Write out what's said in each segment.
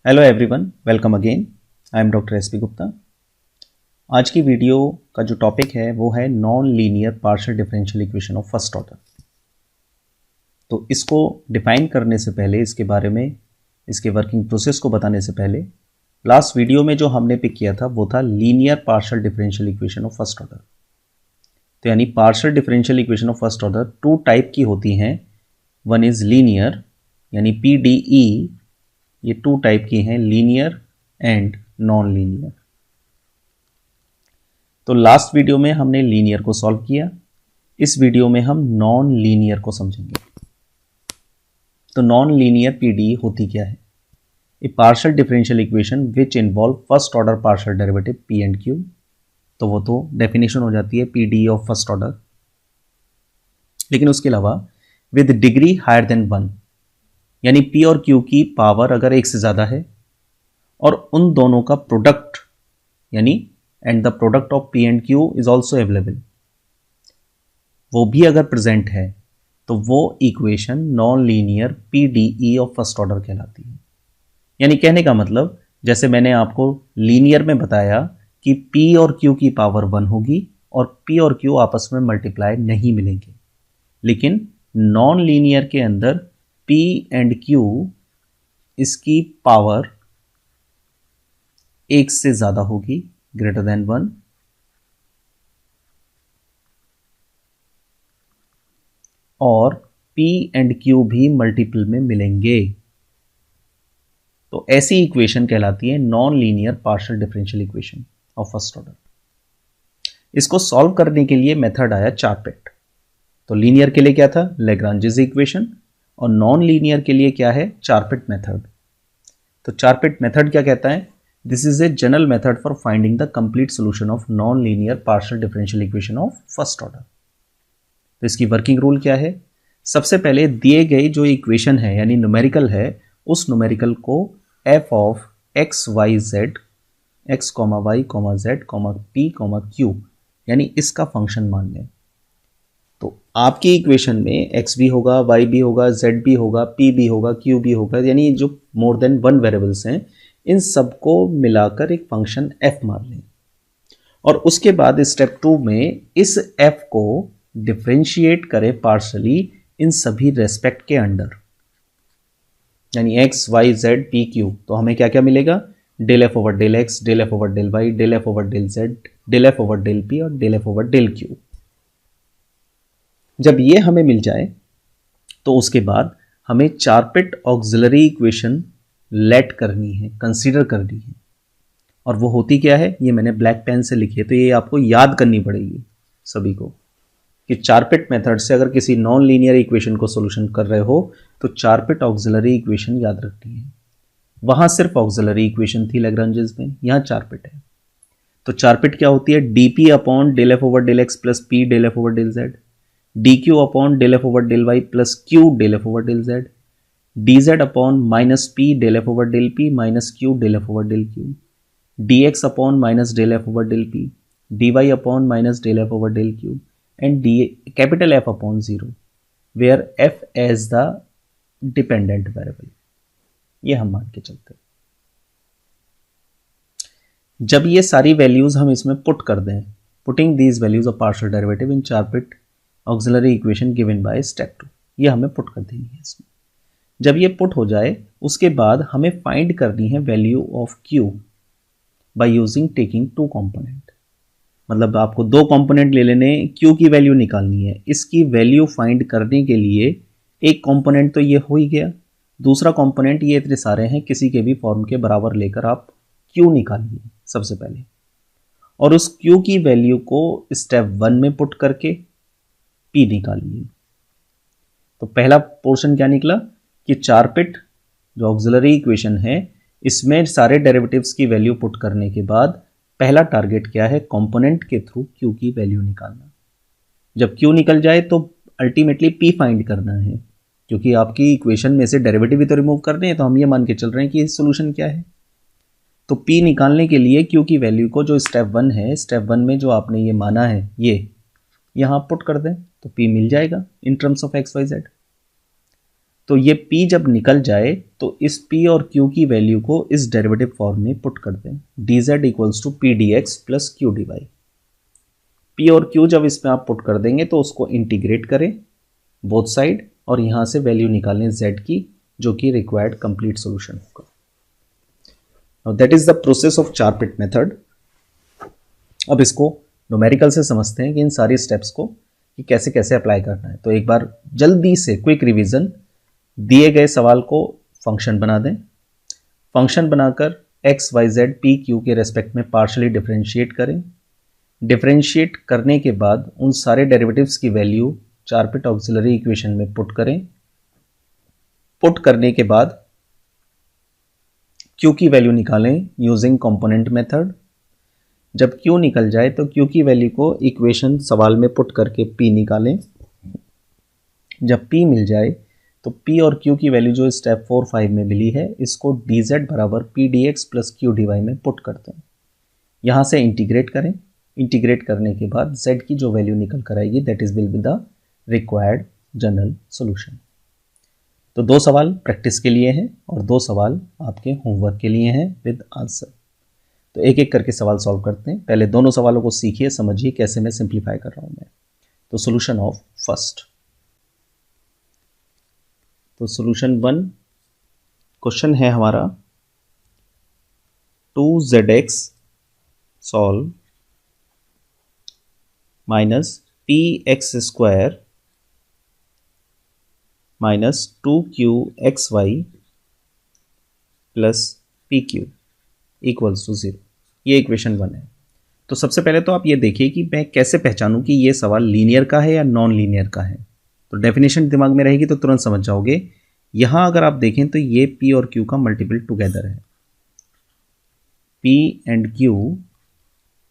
Hello everyone, welcome again. I am doctor S P Gupta. आज की video का जो टॉपिक है वो है non linear partial differential equation of first order. तो इसको डिफाइन करने से पहले, इसके बारे में, इसके वर्किंग प्रोसेस को बताने से पहले, लास्ट वीडियो में जो हमने पिक किया था वो था linear partial differential equation of first order. तो यानी partial differential equation of first order two type की होती हैं। वन इज लीनियर यानी PDE, ये टू टाइप की हैं, लीनियर एंड नॉन लीनियर। तो लास्ट वीडियो में हमने लीनियर को सॉल्व किया, इस वीडियो में हम नॉन लीनियर को समझेंगे। तो नॉन लीनियर PDE होती क्या है? A partial differential equation which involve first order partial derivative P and Q। तो वो तो डेफिनेशन हो जाती है PDE ऑफ फर्स्ट ऑर्डर। लेकिन उसके अलावा विद डिग्री हायर देन 1, यानी P और Q की पावर अगर एक से ज़्यादा है और उन दोनों का प्रोडक्ट यानी and the product of P and Q is also available, वो भी अगर प्रेजेंट है तो वो equation non linear PDE of first order कहलाती है। यानी कहने का मतलब, जैसे मैंने आपको लीनियर में बताया कि P और Q की पावर 1 होगी और P और Q आपस में मल्टीप्लाई नहीं मिलेंगे, लेकिन नॉन लीनियर के अंदर P एंड Q इसकी पावर एक से ज्यादा होगी, ग्रेटर देन 1, और P एंड Q भी मल्टीपल में मिलेंगे। तो ऐसी इक्वेशन कहलाती है non linear partial differential equation of first order. इसको सॉल्व करने के लिए मेथड आया चारपेट। तो लीनियर के लिए क्या था? लैग्रांजेस इक्वेशन, और नॉन लीनियर के लिए क्या है? चारपेट मेथड। तो चारपेट मेथड क्या कहता है? This is a general method for finding the complete solution of non linear partial differential equation of first order. तो इसकी वर्किंग रूल क्या है? सबसे पहले दिए गए जो इक्वेशन है यानी न्यूमेरिकल है, उस न्यूमेरिकल को f of x y z, x, y, z, p, q यानी इसका फंक्शन मान लें। तो आपकी इक्वेशन में x भी होगा, y भी होगा, z भी होगा, p भी होगा, q भी होगा, यानी जो मोर देन 1 वेरिएबल्स हैं, इन सबको मिलाकर एक फंक्शन f मान लें। और उसके बाद स्टेप 2 में इस f को डिफरेंशिएट करें पार्शली इन सभी रेस्पेक्ट के अंडर, यानी x, y, z, p, q। तो हमें क्या क्या मिलेगा? Del f over del x, del f over del y, del f over del z, del f over del p और del f over del q। जब ये हमें मिल जाए तो उसके बाद हमें चारपेट ऑक्सिलरी इक्वेशन लेट करनी है, कंसीडर करनी है। और वो होती क्या है? ये मैंने ब्लैक पेन से लिखी है, तो ये आपको याद करनी पड़ेगी सभी को कि चारपेट मेथड से अगर किसी नॉन लीनियर इक्वेशन को सॉल्यूशन कर रहे हो तो चारपेट ऑक्सिलरी इक्वेशन याद रखनी है। वहां सिर्फ ऑक्सिलरी इक्वेशन थी लैग्रांजेस में, यहां चारपेट है। तो चारपेट क्या होती है? dp upon del F over del X plus p del F over del z, dq upon del F over del y plus q del F over del z, dz upon minus p del F over del p minus q del F over del q, dx upon minus del F over del p, dy upon minus del F over del q and capital F upon 0 where f as the dependent variable। ये हम मान के चलते हैं। जब ये सारी values हम इसमें पुट कर दें, putting these values of partial derivative in Charpit auxiliary equation given by step 2, ये हमें पुट कर देनी है इसमें। जब ये पुट हो जाए उसके बाद हमें फाइंड करनी है value of q by using taking 2 component. मतलब आपको 2 कंपोनेंट ले लेने, q की वैल्यू निकालनी है। इसकी वैल्यू फाइंड करने के लिए एक कंपोनेंट तो ये हो ही गया, दूसरा कंपोनेंट ये इतने सारे हैं, किसी के भी फॉर्म के बराबर लेकर आप q निकालिए सबसे पहले, और उस q की वैल्यू को स्टेप 1 में पुट करके p निकालिए। तो पहला पोर्शन क्या निकला कि चारपेट जो ऑक्सिलरी इक्वेशन है इसमें सारे डेरिवेटिव्स की वैल्यू पुट करने के बाद पहला टारगेट क्या है? कंपोनेंट के थ्रू q की वैल्यू निकालना। जब q निकल जाए तो अल्टीमेटली p फाइंड करना है, क्योंकि आपकी इक्वेशन में से डेरिवेटिव भी तो रिमूव करने हैं, तो हम ये मान के चल रहे हैं कि सॉल्यूशन क्या है। तो p निकालने के लिए q की वैल्यू को जो स्टेप 1 है, स्टेप 1 में जो आपने ये माना है ये यहाँ पुट कर दें तो p मिल जाएगा in terms of x y z। तो ये p जब निकल जाए तो इस p और q की वैल्यू को इस डेरिवेटिव फॉर्म में पुट कर दें, dz equals to P D x plus Q D Y. p और q जब इसमें आप पुट कर देंगे तो उसको इंटीग्रेट करें बोथ साइड और यहां से वैल्यू निकालें z की, जो कि रिक्वायर्ड कंप्लीट सॉल्यूशन होगा। Now that is the process of चार पिट मेथड। अब इसको न्यूमेरिकल से समझते हैं कि इन सारी स्टेप्स को कि कैसे कैसे अप्लाई करना है। तो एक बार जल्दी से क्विक रिवीजन, दिए गए सवाल को फंक्शन बना दें, फंक्शन बनाकर X Y Z P Q के रेस्पेक्ट में पार्शली डिफरेंशिएट करें। डिफरेंशिएट करने के बाद उन सारे डेरिवेटिव्स की value Charpit auxiliary equation में पुट करें। पुट करने के बाद क्यू की वैल्यू निकालें यूजिंग कंपोनेंट मेथड। जब क्यू निकल जाए तो क्यू की वैल्यू को इक्वेशन सवाल में पुट करके पी निकालें। जब पी मिल जाए तो पी और क्यू की वैल्यू जो स्टेप 4, 5 में मिली है, इसको डी जेड बराबर P D x plus Q D Y में पुट करते हैं। यहाँ से इंटीग्रेट करें। इंटीग्रेट करने के बाद z की जो वैल्यू निकल कर आएगी that is will be the required general solution. तो 2 सवाल प्रैक्टिस के लिए हैं और 2 सवाल आपके होमवर्क के लिए हैं विद आंसर। तो एक एक करके सवाल सॉल्व करते हैं। पहले दोनों सवालों को सीखिए, समझिए कैसे मैं सिंप्लीफाई कर रहा हूं मैं। तो सॉल्यूशन ऑफ फर्स्ट, तो सॉल्यूशन 1 क्वेश्चन है हमारा 2zx solve minus P X square minus 2qxy plus P Q equals to 0। ये इक्वेशन 1 है। तो सबसे पहले तो आप ये देखिए कि मैं कैसे पहचानूं कि ये सवाल लीनियर का है या नॉन लीनियर का है। तो डेफिनेशन दिमाग में रहेगी तो तुरंत समझ जाओगे। यहां अगर आप देखें तो ये p और q का मल्टीपल टुगेदर है, p and q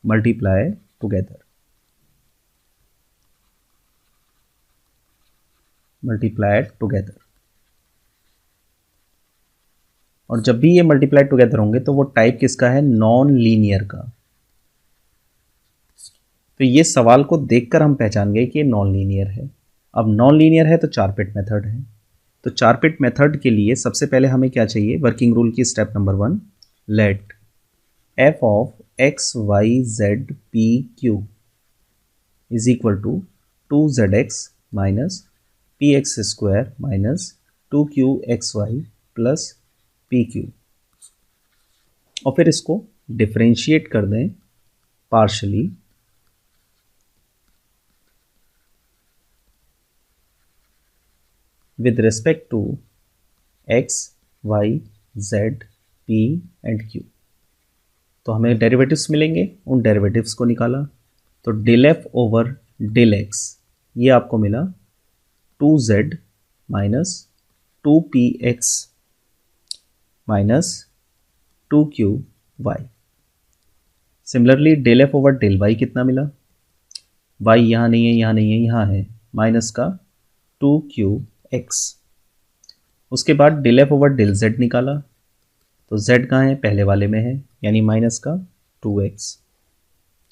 multiply together, multiplied together. और जब भी ये मल्टीप्लाई टुगेदर होंगे तो वो टाइप किसका है? नॉन लीनियर का। तो ये सवाल को देखकर हम पहचान गए कि ये नॉन लीनियर है। अब नॉन लीनियर है तो चार पिट मेथड है। तो चार पिट मेथड के लिए सबसे पहले हमें क्या चाहिए? वर्किंग रूल की step number 1, let f of x y z p q is equal to 2zx minus P X square minus 2qxy plus P Q, और फिर इसको डिफरेंशिएट कर दें partially with respect to x, y, z, p and q। तो हमें derivatives मिलेंगे, उन derivatives को निकाला तो del F over del X ये आपको मिला 2z minus 2px minus 2qy। Similarly del F over del y कितना मिला? y यहाँ नहीं है, यहाँ नहीं है, यहाँ है, माइनस का 2qx। उसके बाद del F over del z निकाला तो z कहाँ है? पहले वाले में है, यानी माइनस का 2x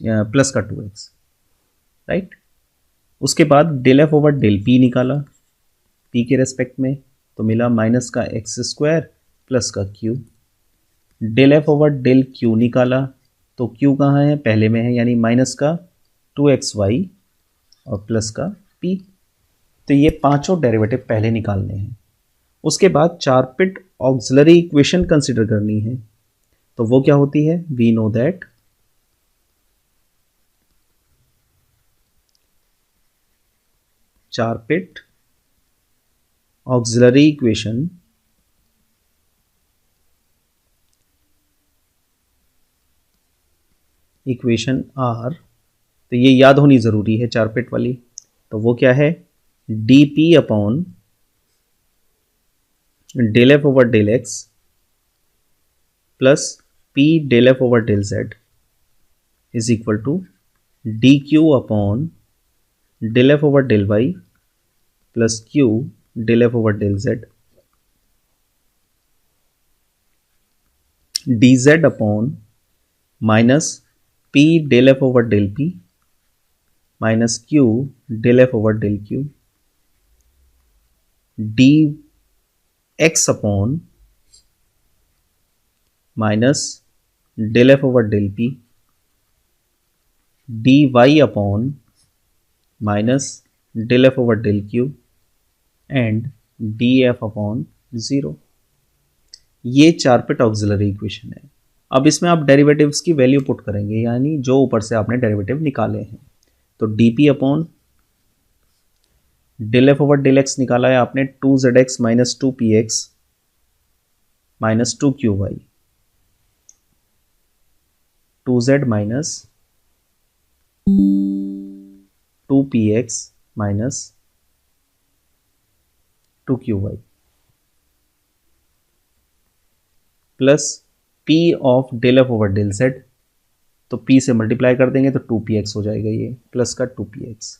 या प्लस का 2x, राइट। उसके बाद del F over del p निकाला p के रेस्पेक्ट में तो मिला माइनस का एक्स स्क्वायर प्लस का q। Del F over del q निकाला तो q कहाँ है? पहले में है, यानी माइनस का 2xy और प्लस का p। तो ये पांचों डेरिवेटिव पहले निकालने हैं। उसके बाद चार पिट ऑक्सिलरी इक्वेशन कंसीडर करनी है। तो वो क्या होती है? वी नो दैट चार पिट ऑक्सिलरी इक्वेशन आर, तो ये याद होनी जरूरी है चार पिट वाली। तो वो क्या है? D P upon del F over del X plus P del F over del Z is equal to D Q upon del F over del Y plus Q del F over del Z, D Z upon minus P del F over del P minus Q del F over del Q, D X upon minus del F over del P D Y upon minus del F over del Q and D F upon 0। ये चारपेट auxiliary equation है। अब इसमें आप derivatives की value put करेंगे, यानी जो ऊपर से आपने डेरिवेटिव निकाले हैं। तो D P upon del F over del X निकाला है आपने 2zx minus 2px minus 2qy, 2z minus 2px minus 2qy plus p of del F over del z। तो p से मल्टीप्लाई कर देंगे तो 2px हो जाएगा, ये प्लस का 2px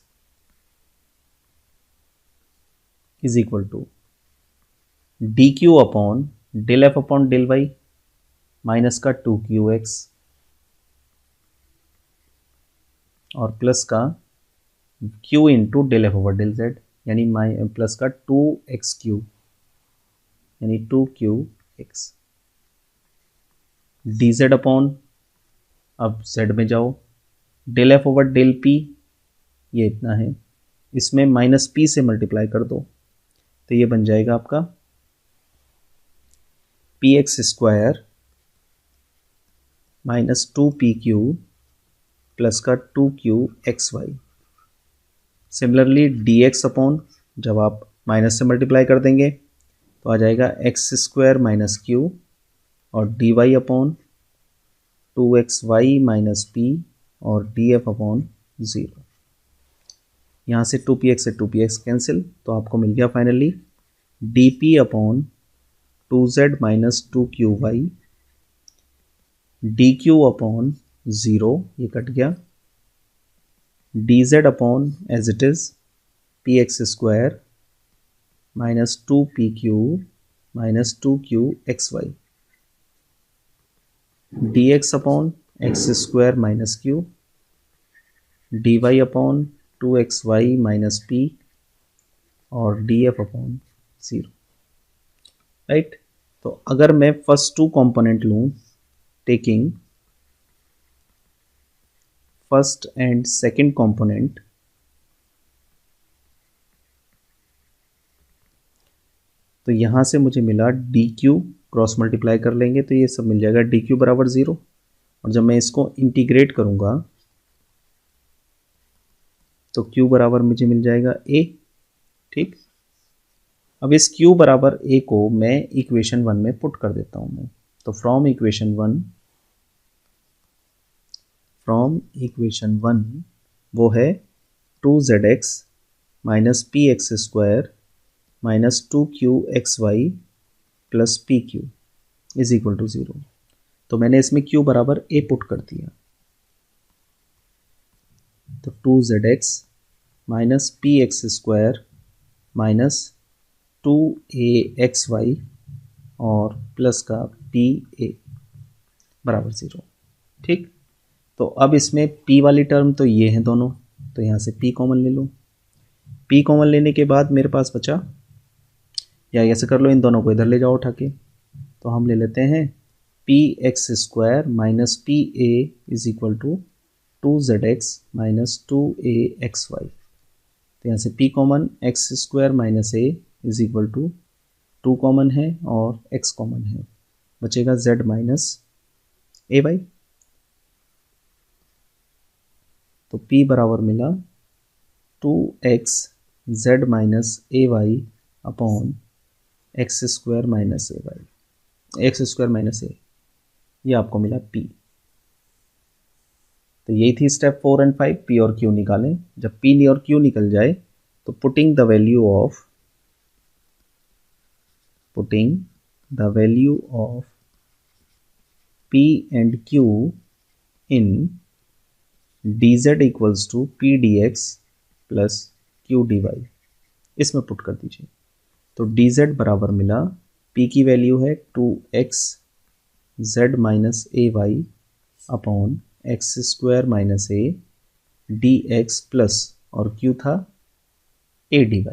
is equal to D Q upon del F upon del Y minus का 2qx और प्लस का q into del F over del z, यानी प्लस का 2x यानी 2qx dz अपॉन, अब z में जाओ, del F over del p ये इतना है, इसमें माइनस p से मल्टीप्लाई कर दो तो ये बन जाएगा आपका px square minus 2pq plus का 2qxy। सिमिलरली dx अपॉन, जब आप माइनस से मल्टीप्लाई कर देंगे तो आ जाएगा एक्स स्क्वायर माइनस क्यू और dy upon 2xy minus p और df अपॉन 0। यहाँ से 2px से 2px कैंसिल, तो आपको मिल गया finally dp upon 2z minus 2qy dq upon 0, ये कट गया, dz upon as it is px square minus 2pq minus 2qxy dx upon x square minus Q dy upon 2xy minus p और df upon 0। Right, तो अगर मैं first two component लूं taking first and second component, तो यहां से मुझे मिला dq, क्रॉस मल्टीप्लाई कर लेंगे तो ये सब मिल जाएगा dq बराबर 0। और जब मैं इसको इंटीग्रेट करूंगा तो q बराबर मुझे मिल जाएगा a। ठीक, अब इस q बराबर a को मैं इक्वेशन 1 में पुट कर देता हूं मैं। तो फ्रॉम इक्वेशन 1 वो है 2zx minus px square minus 2qxy plus pq is equal to 0। तो मैंने इसमें q बराबर a पुट कर दिया, तो 2zx minus px square minus 2axy और प्लस का pa बराबर 0। ठीक, तो अब इसमें p वाली टर्म तो ये हैं दोनों, तो यहाँ से p कॉमन ले लो। p कॉमन लेने के बाद मेरे पास बचा, या ऐसे कर लो, इन दोनों को इधर ले जाओ उठा के, तो हम ले लेते हैं px square minus pa is equal to 2zx minus 2axy। तो यहाँ से p common, x square minus a is equal to 2 common है और x कॉमन है, बचेगा z माइनस a वाई। तो p बराबर मिला 2x z minus a y upon x square minus A y, x square minus a, ये आपको मिला p। तो यही थी स्टेप 4 एंड 5, p और q निकालें। जब p और q निकल जाए तो putting the value of p and q in dz equals to p dx plus q dy, इसमें पुट कर दीजिए। तो dz बराबर मिला, p की वैल्यू है 2x z minus A Y upon x square minus A D x plus, और q था a dy।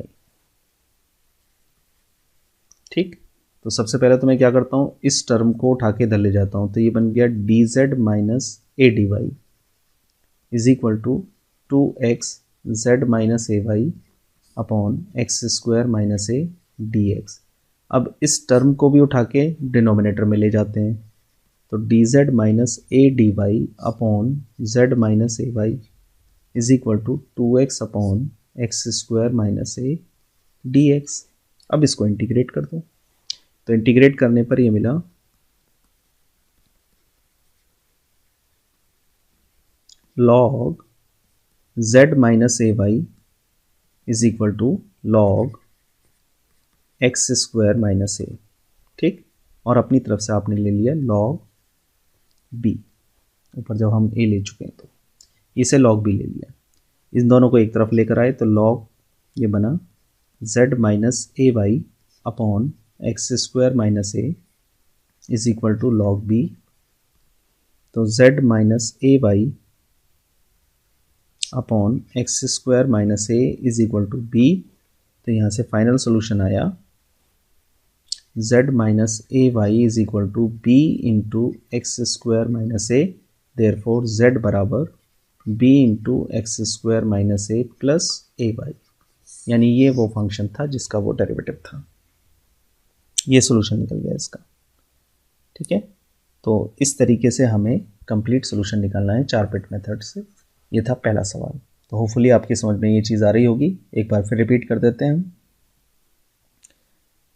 ठीक, तो सबसे पहले तो मैं क्या करता हूँ, इस टर्म को उठा के इधर ले जाता हूँ, तो ये बन गया D Z minus A D Y is equal to 2x Z minus A Y upon x square minus A D X. अब इस टर्म को भी उठा के डिनोमिनेटर में ले जाते हैं, तो D Z minus A D Y upon Z minus A Y is equal to 2x upon x square minus A D X. अब इसको इंटीग्रेट कर दो, तो इंटीग्रेट करने पर ये मिला log z minus A Y is equal to log x square minus a. ठीक, और अपनी तरफ से आपने ले लिया log b, ऊपर जब हम a ले चुके हैं तो इसे log b ले लिया। इन दोनों को एक तरफ लेकर आए तो log ये बना z minus A Y upon x square minus a is equal to log b। तो z minus A Y upon x square minus a is equal to b. तो यहाँ से फाइनल सोल्यूशन आया z minus A Y is equal to b into x square minus a, therefore z बराबर b into x square minus a plus a y, यानी ये वो function था जिसका वो डेरिवेटिव था। ये सोल्यूशन निकल गया इसका। ठीक है, तो इस तरीके से हमें कंप्लीट सोल्यूशन निकालना है चारपेट मेथड से। ये था पहला सवाल। तो होपफुली आपकी समझ में ये चीज़ आ रही होगी। एक बार फिर रिपीट कर देते हैं।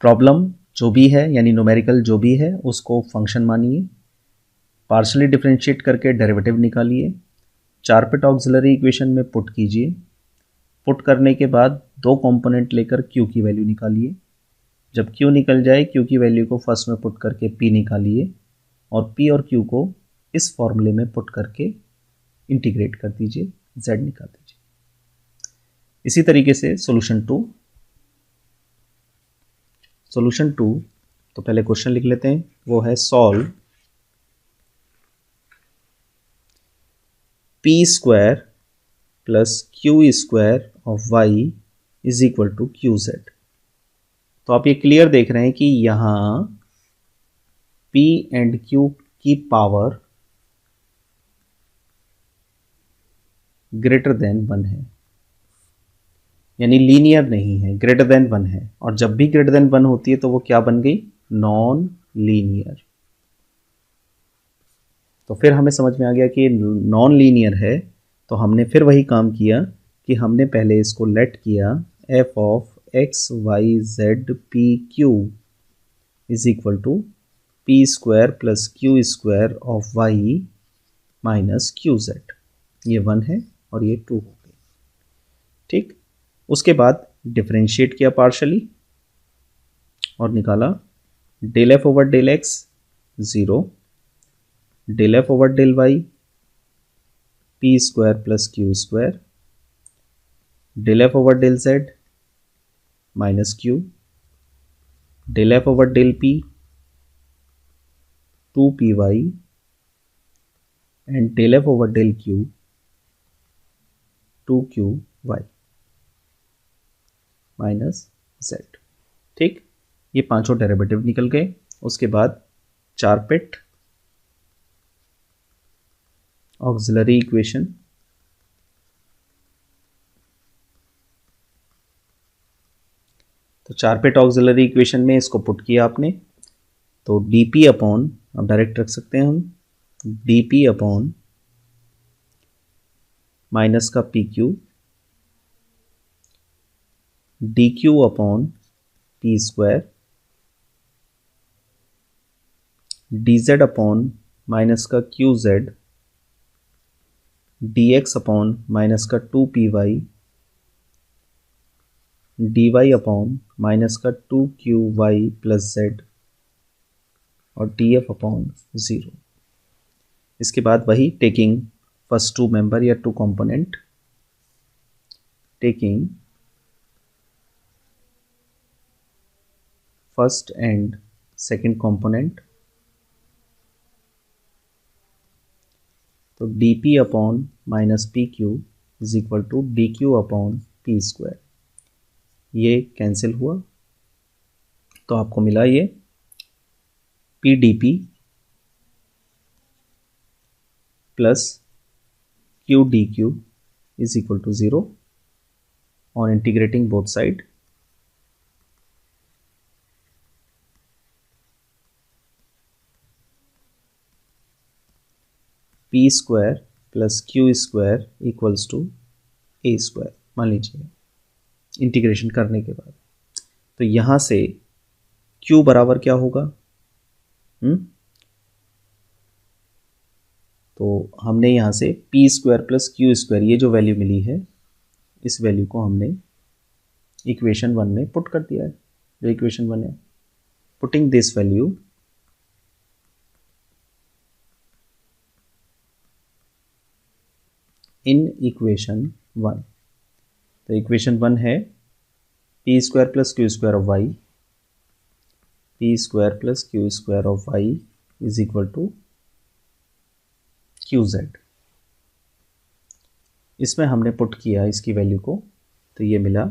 प्रॉब्लम जो भी है यानी न्यूमेरिकल जो भी है उसको फंक्शन मानिए, पार्शियली डिफरेंशिएट करके डेरिवेटिव निकालिए, चारपेट ऑक्सिलरी इक्वेशन में पुट कीजिए। पुट करने के बाद दो कंपोनेंट लेकर Q की वैल्यू निकालिए। जब Q निकल जाए Q की वैल्यू को फर्स्ट में पुट करके P निकालिए और P और Q को इस फॉर्मूले में पुट करके इंटीग्रेट कर दीजिए, Z निकाल दीजिए। इसी तरीके से सॉल्यूशन टू, तो पहले क्वेश्चन लिख लेते हैं, वो है solve P square plus Q square of Y is equal to QZ। तो आप ये क्लियर देख रहे हैं कि यहां P एंड Q की पावर ग्रेटर देन 1 है, यानी लीनियर नहीं है, ग्रेटर देन 1 है। और जब भी ग्रेटर देन 1 होती है तो वो क्या बन गई, नॉन लीनियर। तो फिर हमें समझ में आ गया कि नॉन लीनियर है, तो हमने फिर वही काम किया कि हमने पहले इसको लेट किया f of X Y Z P Q is equal to P square plus Q square of Y minus Q Z. ये 1 है और ये 2 हो गई। ठीक, उसके बाद डिफरेंशिएट किया पार्शली और निकाला del F over del X 0, del F over del Y P square plus Q square, del F over del Z minus Q, del F over del P 2py and del F over del Q 2qy minus Z. ठीक, ये पांचों derivative निकल गए। उसके बाद चारपेट auxiliary equation, तो चारपेट auxiliary equation में इसको पुट किया आपने, तो dp अपॉन, अब डायरेक्ट रख सकते हैं हम, dp अपॉन माइनस का pq, dq upon p square, dz upon minus का qz, dx अपॉन माइनस का 2py, dy अपॉन माइनस का 2qy प्लस z और df अपॉन 0। इसके बाद वही टेकिंग फर्स्ट टू मेंबर या two component, taking first and second component, तो dp upon minus P Q is equal to dq upon P square. ये cancel हुआ तो आपको मिला ये P d P plus Q D Q is equal to 0 on integrating both side. P square plus Q square equals to A square मान लीजिए integration करने के बाद। तो यहां से Q बराबर क्या होगा? तो हमने यहां से P square plus Q square ये जो वैल्यू मिली है इस वैल्यू को हमने इक्वेशन 1 में पुट कर दिया है। जो इक्वेशन 1 है, putting this value in equation 1। तो इक्वेशन 1 है P square plus Q square of Y, P square plus Q square of Y is equal to Q Z. इसमें हमने पुट किया इसकी वैल्यू को, तो ये मिला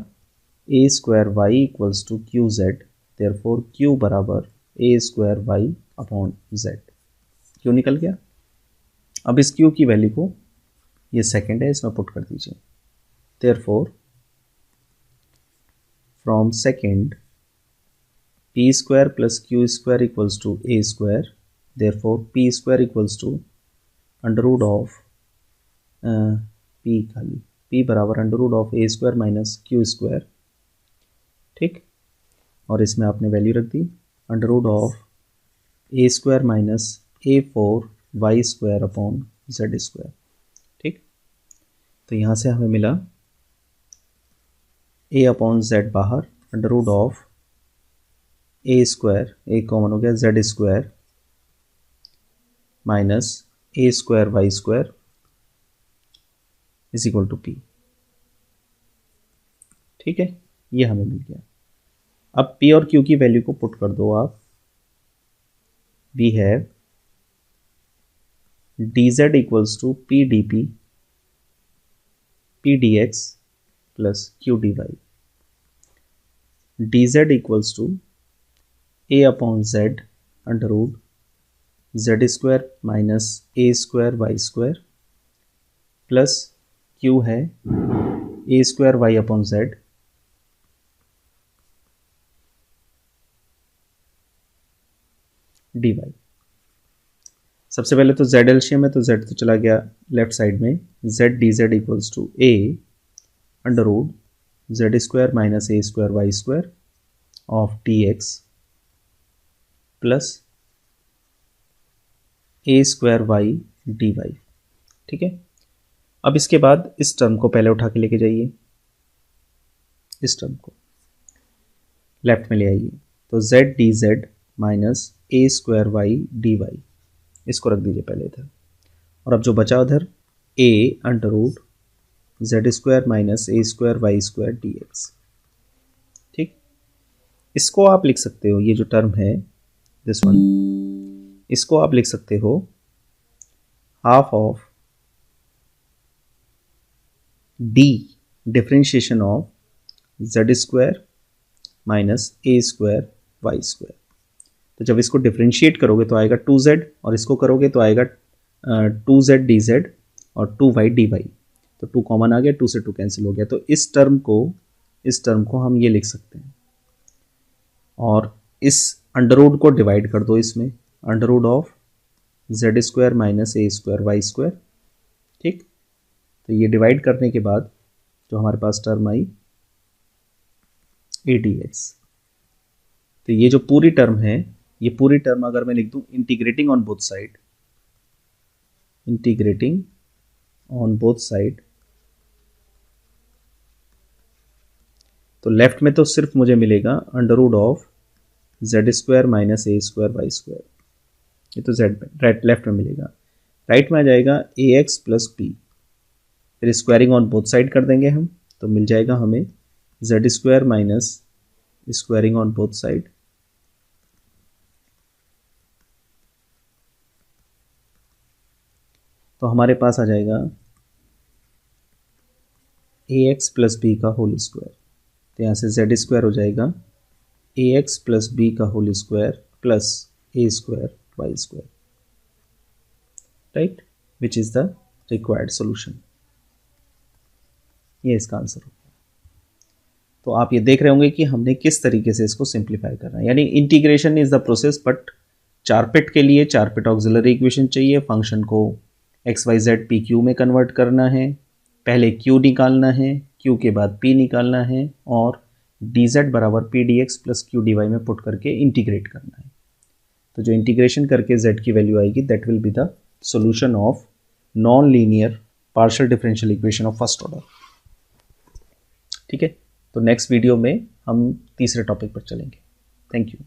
a square y equals to Q z, therefore q बराबर a square y upon z. क्यू निकल गया। अब इस क्यू की वैल्यू को, ये सेकंड है, इसमें पुट कर दीजिए। Therefore from second p square plus Q square equals to A square, therefore p square equals to under root of p खाली पी बराबर under root of a square minus q square. ठीक, और इसमें आपने value रख दी under root of a square minus a four y square upon z square. ठीक, तो यहाँ से हमें मिला ए अपॉन जेड बाहर, under root of a square, A common हो गया, Z square minus A square Y square is equal to P. ठीक है, ये हमें मिल गया। अब पी और क्यू की वैल्यू को पुट कर दो आप। We have d z equals to P d p p D x plus Q D y. D z equals to a upon z under root z square minus A square Y square plus q है a square y upon z d y. सबसे पहले तो Z एलशियम है, तो Z तो चला गया left side में। Z D z equals to a under root z square minus A square Y square of d x plus a square y d y. ठीक है, अब इसके बाद इस टर्म को पहले उठा के लेके जाइए, इस टर्म को लेफ्ट में ले आइए। तो जेड डी जेड माइनस ए स्क्वायर वाई डी वाई, इसको रख दीजिए पहले इधर। और अब जो बचा उधर a under root z square minus A square Y square d x. ठीक, इसको आप लिख सकते हो, ये जो टर्म है दिस वन, इसको आप लिख सकते हो half of d differentiation of z square minus A square Y square. तो जब इसको डिफरेंशिएट करोगे तो आएगा 2z, और इसको करोगे तो आएगा 2z dz और 2y dy। तो 2 कॉमन आ गया, 2 से 2 कैंसिल हो गया। तो इस टर्म को हम ये लिख सकते हैं, और इस अंडर रूट को डिवाइड कर दो इसमें, under root of z square minus A square Y square. ठीक, तो ये डिवाइड करने के बाद जो हमारे पास टर्म आई ए डी एक्स। तो ये जो पूरी टर्म है, ये पूरी टर्म अगर मैं लिख दूं integrating on both side, integrating on both side, तो लेफ्ट में तो सिर्फ मुझे मिलेगा under root of z square minus A square Y square. ये तो जेड में, राइट लेफ्ट में मिलेगा। राइट में आ जाएगा ए एक्स प्लस पी, फिर स्क्वायरिंग ऑन बोथ साइड कर देंगे हम, तो मिल जाएगा हमें z square minus squaring on both side तो हमारे पास आ जाएगा ए एक्स प्लस बी का होल स्क्वायर। तो यहाँ से जेड स्क्वायर हो जाएगा ए एक्स प्लस बी का whole square plus a square y square, right, which is the required solution. ये इसका आंसर होगा। तो आप ये देख रहे होंगे कि हमने किस तरीके से इसको सिंप्लीफाई करना है, यानी integration is the process, but Charpit के लिए चारपेट ऑक्सिलरी इक्वेशन चाहिए, फंक्शन को x Y Z P q में कन्वर्ट करना है, पहले क्यू निकालना है, क्यू के बाद पी निकालना है, और डी जेड बराबर P D x plus Q D Y में पुट करके इंटीग्रेट करना है। तो जो इंटीग्रेशन करके z की वैल्यू आएगी that will be the solution of non linear partial differential equation of first order. ठीक है, तो नेक्स्ट वीडियो में हम तीसरे टॉपिक पर चलेंगे। Thank you.